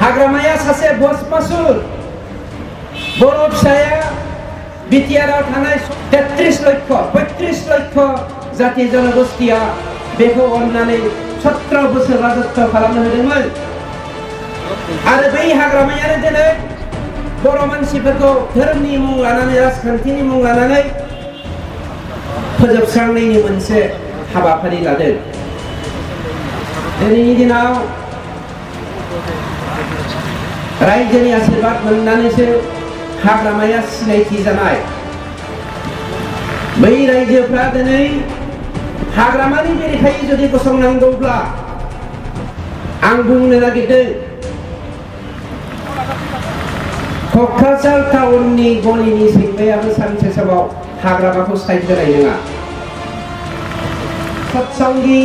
हाग्रामाया सासे भस्मासुर बर' फिसाया बिटिआरआव थानाय 33 लक्ष जाति जनगोष्ठीया बेखौ अननानै 17 बोसोर राजत्व खालामनो होदोंमोन आरो बै हाग्रामायानो दिनै बर' मानसिफोरखौ धोरोमनि मुं लानानै राजखान्थिनि मुं लानानै फोजोबस्रांनायनि मोनसे हाबाफारि लादों। दिनैनि दिनाव रायजोनि आशीर्बाद मोननानैसो हाग्रामाया सिनायथि जानाय। बै रायजोफ्रा दिनै हाग्रामानि बेरेखायै जुदि गसंनांगौब्ला आं बुंनो नागिरदों क'क्राझार टाउननि गलिनि सेंग्रायाबो सानसे समाव हाग्रामाखौ साइड होनाय नङा। सत्संगी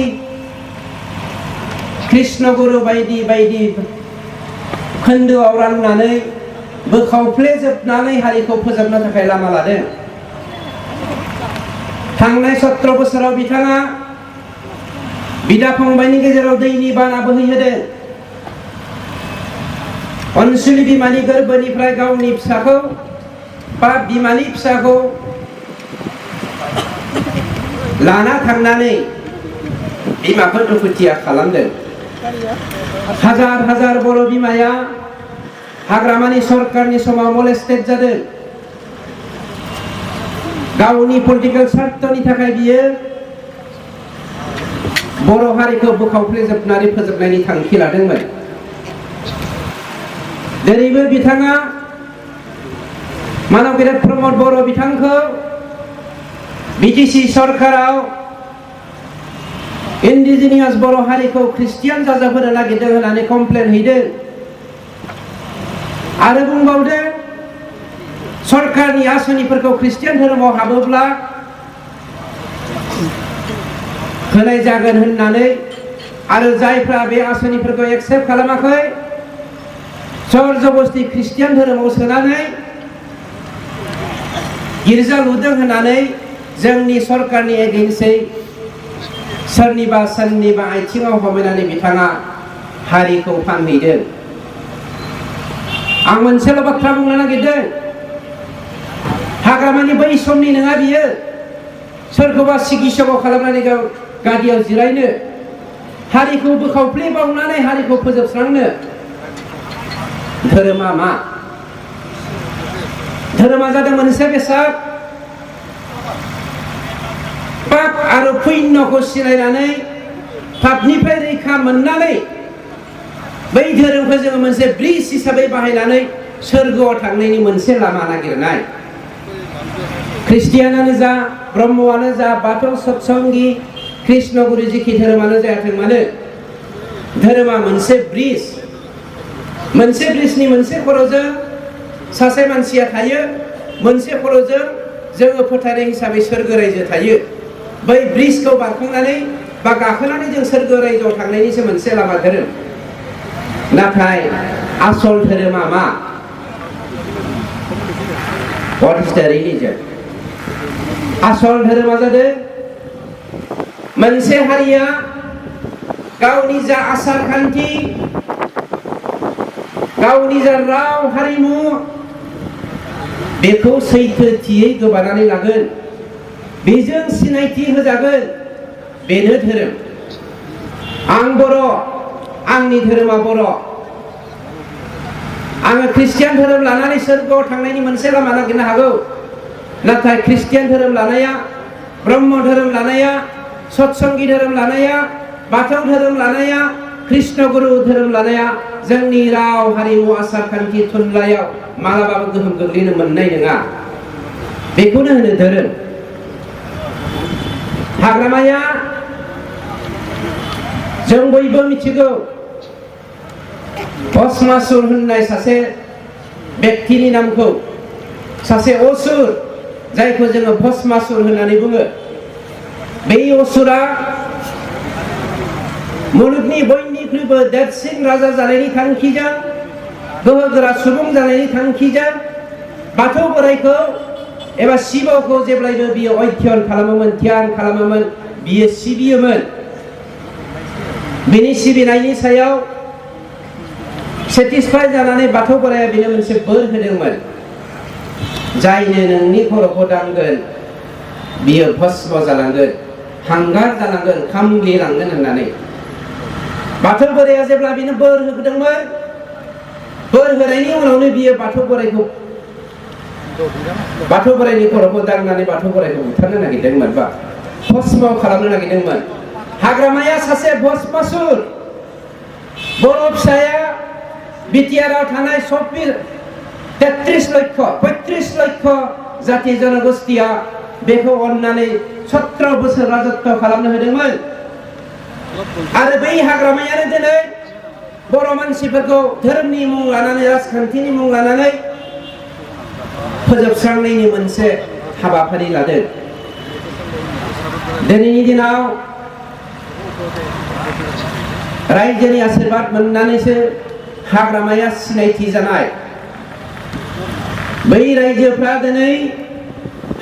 कृष्णगुरु बायदि बायदि खोन्दोआव राननानै बोखावफ्लेजोबनानै हारिखौ फोजोबनो थाखाय लामा लादों। थांनाय 17 बोसोराव बिथाङा बिदा फंबायनि गेजेराव दैनि बाना बोहैहोदों। अनसुलि बिमानि गोरबोनिफ्राय गावनि फिसाखौ बा बिमानि फिसाखौ लाना थांनानै बिमाखौ दुखुथिया खालामदों। हाजार हाजार बर' बिमाया हाग्रामानि सरकारनि समाव मलेस्टेड जादों। गावनि पलिटिकेल स्वार्थनि थाखाय बियो बर' हारिखौ बोखावफ्लेजोबनानै फोजोबनायनि थांखि लादोंमोन। दिनैबो बिथाङा मानबगिरि प्रमद बर' बिथांखौ बिटिसि सरकाराव इन्डिजिनियास बर' हारिखौ ख्रिस्टियान जाजाबहोनो नागिरदों होननानै कमप्लेन हैदों आरो बुंबावदों सरकारनि आसनिफोरखौ ख्रिस्टियान धोरोमाव हाबोब्ला होनाय जागोन होननानै आरो जायफ्रा बे आसनिफोरखौ एक्सेप्ट खालामाखै जर जबस्ति ख्रिस्टियान धोरोमाव सोनानै गिर्जा लुदों होननानै जोंनि सरकारनि एगेन्स्टै सोरनिबा आथिङाव हमैनानै बिथाङा हारिखौ फानहैदों। आं मोनसेल' बाथ्रा बुंनो नागिरदों हाग्रामानि बै समनि नङा बियो सोरखौबा सिगिसग' खालामनानै गादियाव जिरायनो हारिखौ बोखावफ्लेबावनानै हारिखौ फोजोबस्रांनो। धोरोमा मा? धोरोमा जादों मोनसे बेसाद पाप आरो पुण्यखौ सिनायनानै पापनिफ्राय रैखा मोननानै बै धोरोमखौ जोङो मोनसे ब्रिज हिसाबै बाहायनानै सोरगोआव थांनायनि मोनसे लामा नागिरनाय। ख्रिस्टियानानो जा ब्रह्मआनो जा बाथौ सत्संगी कृष्णगुरु जिखि धोरोमानो जायाथों मानो धोरोमा मोनसे ब्रिज। मोनसे ब्रिजनि मोनसे खर'जों सासे मानसिया थायो, मोनसे खर'जों जोङो फोथायनाय हिसाबै सोरगो रायजो थायो। बै ब्रिजखौ बारखांनानै बा गाखोनानै जों सोरगो रायजोआव थांनायनिसो मोनसे लामा धोरोम। नाथाय आसल धोरोमा मा? What is the religion? आसल धोरोमा जादों मोनसे हारिया गावनि जा आसार खान्थि गावनि जा राव हारिमु बेखौ सैथोथियै गोबानानै लागोन, बेजों सिनायथि होजागोन, बेनो धोरोम। आं बर', आंनि धोरोमा बर'। आङो ख्रिस्टियान धोरोम लानानै सोरगोआव थांनायनि मोनसे लामा नागिरनो हागौ। नाथाय ख्रिस्टियान धोरोम लानाया, ब्रह्म धोरोम लानाया, सत्संगी धोरोम लानाया, बाथौ धोरोम लानाया, कृष्णगुरु धोरोम लानाया जोंनि राव हारिमु आसार खान्थि थुनलाइयाव मालाबाबो गोहोम गोग्लैनो मोननाय नङा। बेखौनो होनो धोरोम। हाग्रामाया जों बयबो मिथिगौ भस्मासुर होननाय सासे व्यक्तिनि नामखौ, सासे असुर जायखौ जोङो भस्मासुर होननानै बुङो। बे असुरा मुलुगनि बयनिख्रुइबो देरसिन राजा जानायनि थांखिजों, गोहोगोरा सुबुं जानायनि थांखिजों बाथौ बोराइखौ एबा शिबखौ जेब्लायबो बियो अध्ययन खालामोमोन, ध्यान खालामोमोन, बियो सिबियोमोन। बिनि सिबिनायनि सायाव सेटिसफाइ जानानै बाथौ बोराया बेनो मोनसे बोर होदोंमोन जायनो नोंनि खर'खौ दांगोन बियो भस्म जालांगोन हांगार जालांगोन खामग्लिलांगोन होननानै बाथौ बोराया जेब्ला बेनो बोर होदोंमोन बोर होनायनि उनावनो बियो बाथौ बोरायनि खर'खौ दांनानै बाथौ बोरायखौ बुथारनो नागिरदोंमोन बा भस्म खालामनो नागिरदोंमोन। हाग्रामाया सासे भस्मासुर बर' फिसाया बिटिआरआव थानाय 33 लक्ष जाति जनगोष्ठीया बेखौ अननानै 17 बोसोर राजत्व खालामनो होदोंमोन आरो बै हाग्रामायानो दिनै बर' मानसिफोरखौ धोरोमनि मुं लानानै राजखान्थिनि मुं लानानै फोजोबस्रांनायनि मोनसे हाबाफारि लादों। दिनैनि दिनाव रायजोनि आशीर्बाद मोननानैसो हाग्रामाया सिनायथि जानाय। बै रायजोफ्रा दिनै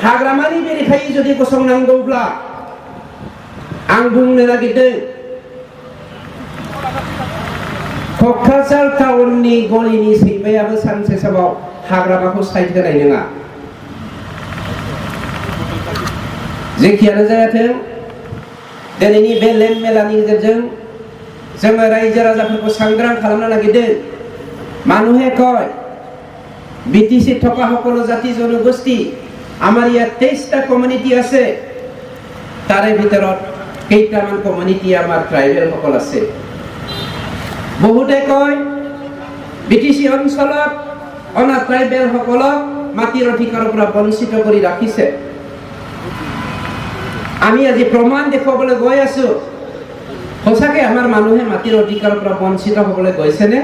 हाग्रामानि बेरेखायै जुदि गसंनांगौब्ला आं बुंनो नागिरदों क'क्राझार टाउननि गलिनि सैमायाबो सानसे समाव हाग्रामाखौ साइड होनाय नङा। जेखियानो जायाथों दिनैनि बे लेन्ड मेलानि गेजेरजों जोङो रायजो राजाफोरखौ सांग्रां खालामनो नागिरदों। মানুহে কয় বিটিসি থকা সকলো জাতি জনগোষ্ঠী আমাৰ ইয়াত 23টা কমিউনিটি আছে তাৰে ভিতৰত কেইটামান কমিউনিটি আমাৰ ট্ৰাইবেল সকল আছে। বহুতে কয় বিটিসি অঞ্চলত অনা ট্ৰাইবেল সকলক মাটিৰ অধিকাৰৰ পৰা বঞ্চিত কৰি ৰাখিছে। আমি আজি প্ৰমাণ দেখুৱাবলৈ গৈ আছো সঁচাকৈ আমাৰ মানুহে মাটিৰ অধিকাৰৰ পৰা বঞ্চিত হ'বলৈ গৈছেনে?